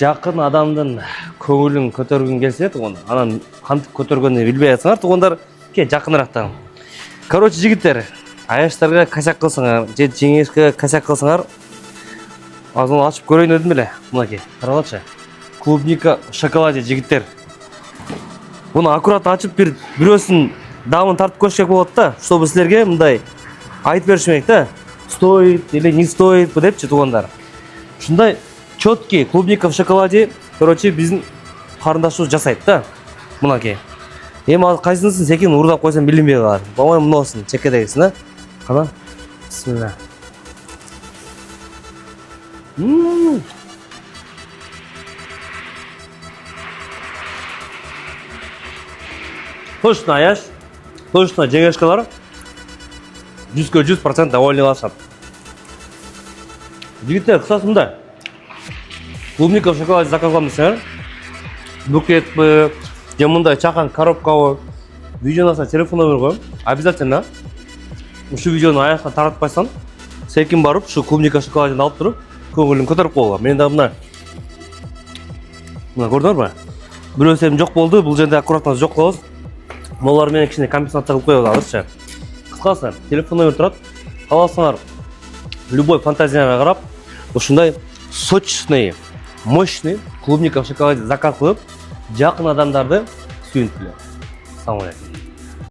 Жақын адамдын көңілін көтөргүн келсе туган, анан кантип көтөргөнү билбей атсаңар, тугандар ке жакыныраактан. Короче, жигиттер, аяштарга косяк кылсаңар, же жеңешке косяк кылсаңар, азын ачып көрөйүн дедим эле. Мынакей, карагылачы. Клубника в шоколаде, жигиттер. Буну аккурат ачып бирөөсүн дамын тартып көрүш керек болот да, чтобы силерге мындай айтып бериш керек да. Стоит или не стоит депчи тугандар. Ушундай четкий клубника в шоколаде, короче, биздин карындашыбыз жасайт да. Мынакей. Эми ал кайсынысын секин урдап койсом билинбей калат. По-моему, мыносун чекедегисин, да? Кана. Бисмилла. Точно аяш, точно жеңешкалар 100% довольны калышат. Жигиттер, кысасы мындай. Клубника в шоколаде заказ кылам десеңер, букетпи, же мындай чакан коробкабы, видеону телефон номер коем. Обязательно ушу видеону аяшка таратпайсан, секин барып, ушу клубника в шоколаден алып туруп, көңүлүн көтөрүп койгула. Мен да мына көрдүңөрбү? Бирөөсү жок болду, бул жерде аккуратно жок кылабыз. Молар менен кичине компенсация кылып коебуз азырчы. Кыскасы, телефон номер турат. Кааласаңар, любой фантазияга карап, ушундай сочный, мощный клубника в шоколаде заказ кылып, жакын адамдарды сүйүнтүлөр. Assalomu alaykum.